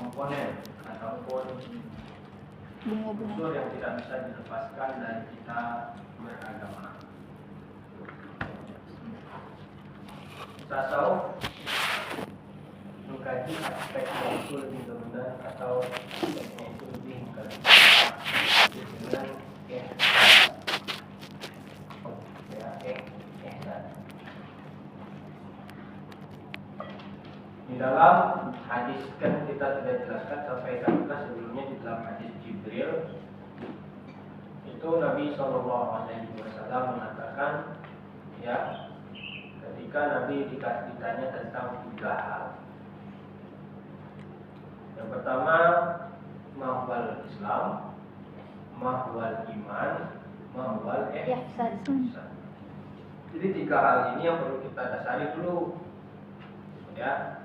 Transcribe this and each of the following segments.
komponen ataupun unsur yang tidak bisa dilepaskan dari kita beragama. Tasawuf mengkaji aspeknya itu lebih dominan atau aspeknya itu lebih mengkaji dengan di dalam hadis kan kita sudah jelaskan sampai juga sebelumnya di dalam hadis Jibril itu Nabi SAW mengatakan ya ketika Nabi ditanya tentang 3 hal. Yang pertama mahwal Islam, mahwal iman, mahwal ihsan. Jadi 3 hal ini yang perlu kita dasari dulu ya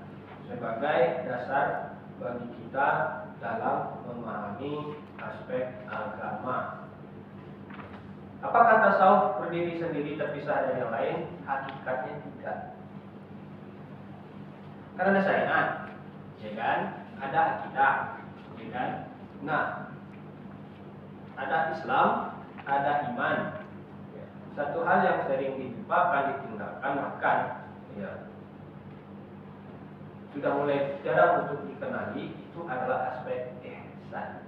sebagai dasar bagi kita dalam memahami aspek agama. Apakah tasawuf berdiri sendiri terpisah dari yang lain? Hakikatnya tidak. Karena ada syariat, ya kan? Ada akidah, ya kan? Nah, ada Islam, ada iman. Satu hal yang sering dilupakan, ditinggalkan, makan, ya. Sudah mulai jarang untuk dikenali, itu adalah aspek ihsan.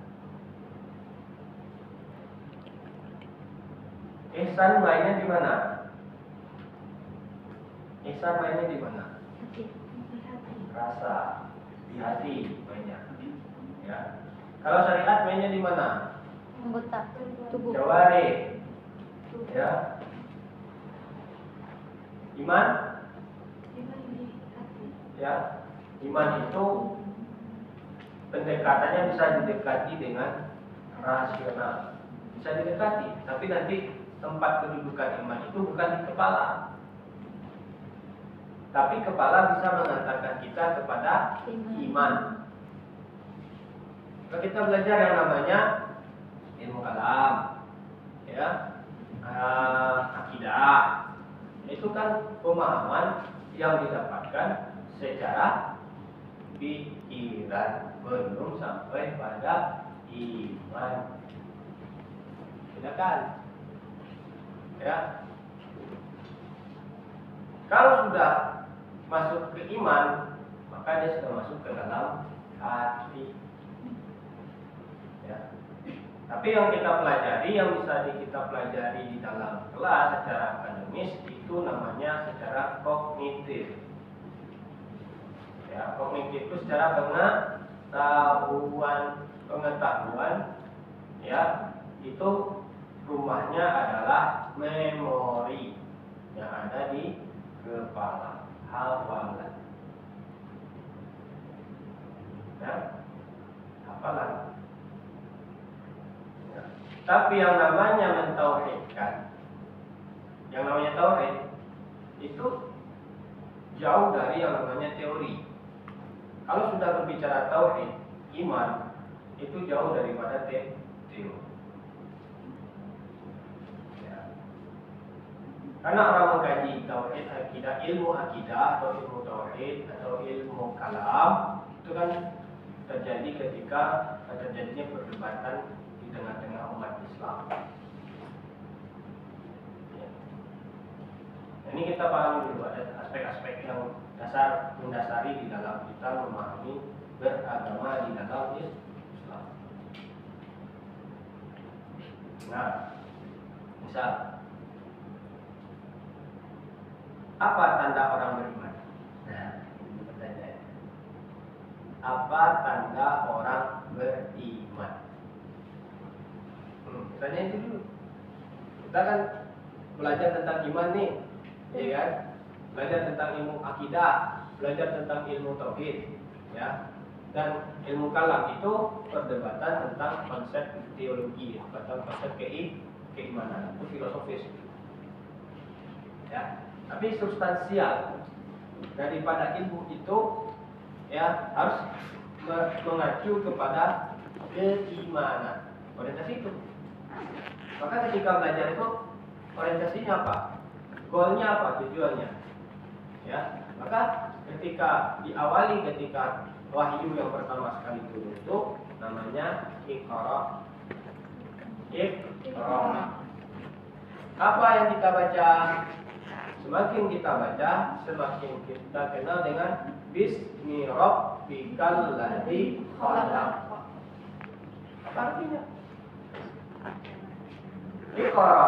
Ihsan mainnya di mana? Ihsan mainnya di mana? Rasa, di hati mainnya. Ya. Kalau syariat mainnya di mana? Anggota tubuh. Jawari. Ya. Iman? Ya. Iman itu pendekatannya bisa didekati dengan rasional. Bisa didekati, tapi nanti tempat kedudukan iman itu bukan di kepala. Tapi kepala bisa mengantarkan kita kepada iman. Kalau kita belajar yang namanya ilmu kalam, ya, akidah, itu kan pemahaman yang didapatkan secara pikiran belum sampai pada iman. Tidak kan? Ya. Kalau sudah masuk ke iman, maka dia sudah masuk ke dalam hati. Ya. Tapi yang kita pelajari, yang bisa kita pelajari di dalam kelas secara akademis itu namanya secara kognitif. Ya, kognitif itu secara pengetahuan, ya, itu rumahnya adalah memori yang ada di kepala, hafalan. Ya, hafalan. Ya. Tapi yang namanya mentauhidkan, yang namanya tauhid itu jauh dari yang namanya teori. Kalau sudah berbicara tauhid, iman itu jauh daripada teori. Karena orang mengkaji tauhid, akidah, ilmu akidah atau ilmu tauhid atau ilmu kalam itu kan terjadi ketika terjadinya perdebatan di tengah-tengah umat Islam. Ya. Ini kita pahami dulu ada aspek-aspek yang dasar mendasari di dalam kita memahami beragama di dalam Islam. Nah, misal apa tanda orang beriman? Nah, ini pertanyaan. Apa tanda orang beriman? Tanya itu dulu. Kita kan belajar tentang iman nih, ya kan? Belajar tentang ilmu akidah, belajar tentang ilmu tauhid, ya. Dan ilmu kalam itu perdebatan tentang konsep teologi atau konsep keimanan, itu filosofis. Ya. Tapi substansial daripada ilmu itu ya harus mengacu kepada keimanan. Orientasi itu. Maka ketika belajar itu orientasinya apa? Goalnya apa? Tujuannya. Ya. Maka ketika diawali ketika wahyu yang pertama sekali turun itu namanya Iqra. Iqra. Apa yang kita baca? Semakin kita baca, semakin kita kenal dengan Bismi Rabbikal ladzi khalaq. Apa artinya? Iqra.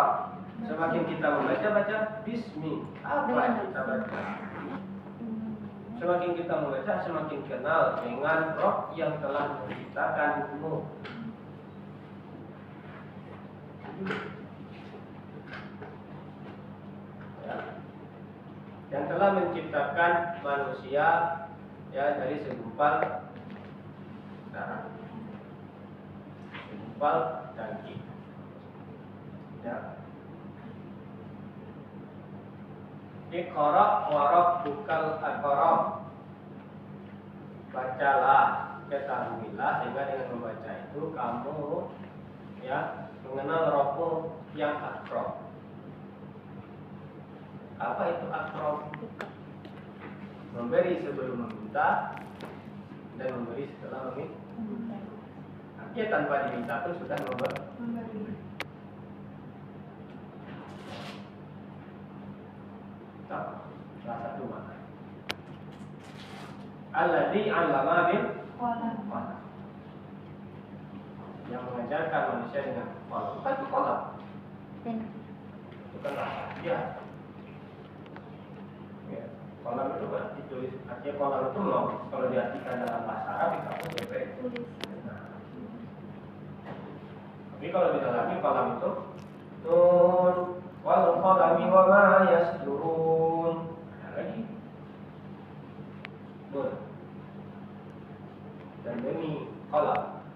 Semakin kita membaca Bismi. Apa yang kita baca? Semakin kita membaca, semakin kenal dengan Roh yang telah menciptakanmu. Ya. Yang telah menciptakan manusia ya dari segumpal darah, segumpal daging. Ya. Iqra wa rabbukal akram. Bacalah, ketahuilah, sehingga dengan membaca itu kamu ya mengenal Rabbmu yang akram. Apa itu akram? Memberi sebelum meminta dan memberi setelah meminta. Artinya tanpa diminta pun sudah memberi. Salah satu makna. Alladzi 'allama bil qalam. Yang mengajarkan manusia dengan qalam. Bukan itu qalam. Bukan ya. Ya. Qalam itu kan ditulis. Artinya qalam itu kalau diartikan dalam bahasa Arab itu apa? Tulis. Tapi kalau didalami qalam itu nun wal qalami wa ma yasturun. Lagi nun dan demi qalam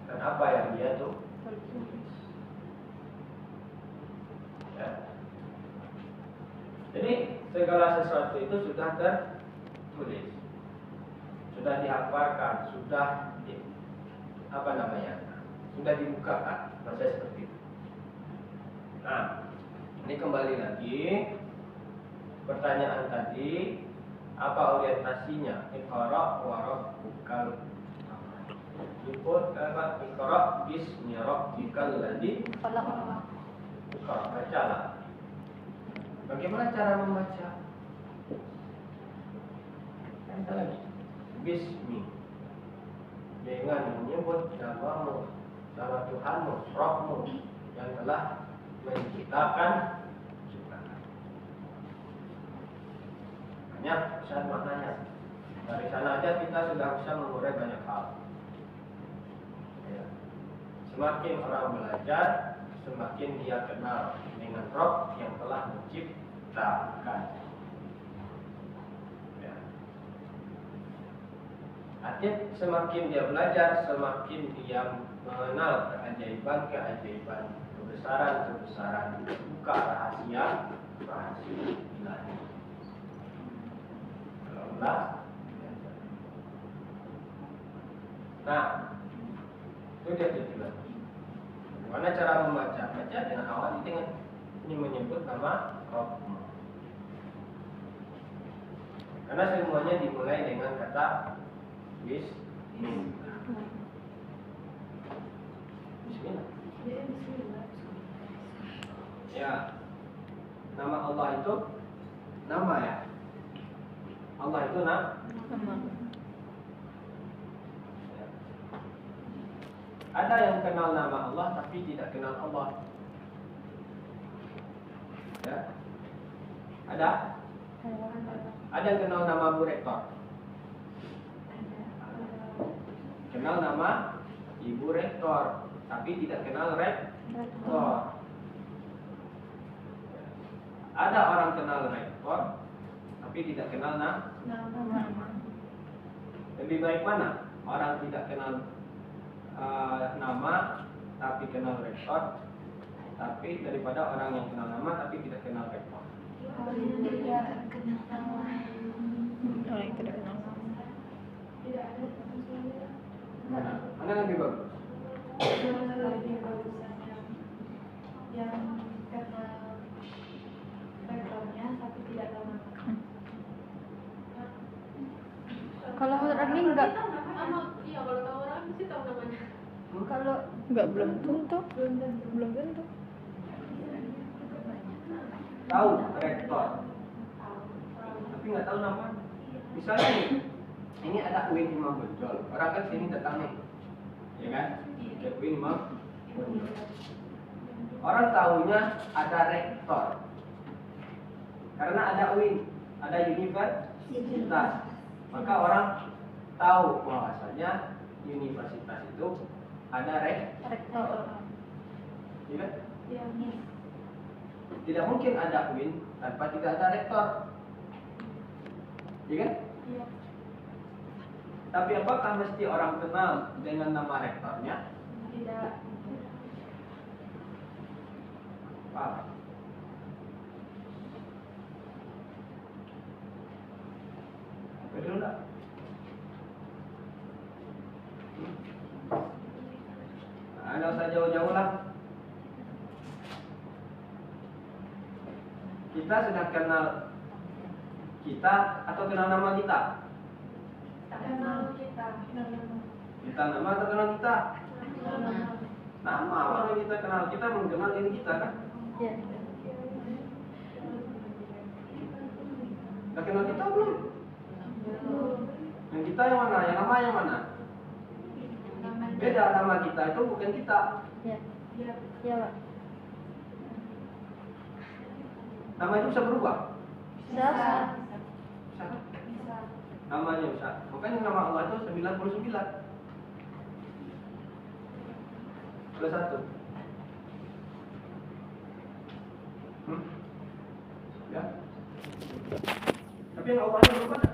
dan apa yang dia tuh tulis. Ya. Jadi segala sesuatu itu sudah tertulis, sudah dihafalkan, sudah sudah dibukakan, bahasa seperti itu. Nah, ini kembali lagi pertanyaan tadi, apa orientasinya? Iqra wa rabbukal Iqra bismi rabbikal ladzi khalaq. Bacalah. Bagaimana cara membaca? Kita lagi bismi, dengan menyebut namamu, nama Tuhanmu, Rabbmu yang telah menciptakan. Banyak pesan maknanya. Dari sana aja kita sudah bisa mengurai banyak hal. Ya. Semakin orang belajar, semakin dia kenal dengan Rob yang telah menciptakan. Ya. Artinya semakin dia belajar, semakin dia mengenal keajaiban-keajaiban, kebesaran-kebesaran, buka rahasia ilahi. Nah, itu dia tujuan. Bagaimana cara membaca? Baca dengan awali dengan ini menyebut nama Rabbmu. Karena semuanya dimulai dengan kata Bismillah. Bismillah. Ya, nama Allah itu nama ya. Allah itu nama. Ya. Ada yang kenal nama Allah tapi tidak kenal Allah. Ya. Ada? Ada yang kenal nama Bu Rektor. Kenal nama Ibu Rektor, tapi tidak kenal Rektor. Ada orang kenal Rektor, tapi tidak kenal nama. Lebih baik mana? Orang tidak kenal nama, tapi kenal Rektor, tapi daripada orang yang kenal nama, tapi tidak kenal Rektor. Orang yang tidak kenal nama. Mana lebih bagus? Yang kenal rektornya tapi tidak tahu nama. Kalau menurut Arni enggak. Iya, kalau tahu orang pasti tahu namanya. Kalau Enggak, belum tentu. Belum tentu. Tahu rektor, tapi nggak tahu nama. Misalnya nih, ini ada UIN Imam Bonjol. Orang kan sini datang nih, ya kan? Ada UIN Imam Bonjol. Orang tahunya ada rektor, karena ada UIN, ada universitas. Maka orang tahu bahwasanya universitas itu ada rektor. ya kan? Iya. Tidak mungkin ada UIN tanpa tidak ada rektor, ya kan? Iya. Tapi apakah mesti orang kenal dengan nama rektornya? Tidak. Pak, betul enggak? Nah, nggak usah jauh-jauh lah. Kita sudah kenal kita atau kenal nama kita? Kenal kita. Kita nama atau kenal kita? Nama orang kita kenal, kita mengenal diri kita kan? Iya. Udah kenal kita belum? Yang kita yang mana? Yang nama yang mana? Beda, nama kita itu bukan kita. Iya. Iya. Iya, Pak. Nama itu bisa berubah. Bisa. Bisa. Namanya bisa. Makanya nama Allah itu 99. Plus 1. Ya. Tapi yang Allah itu berubah.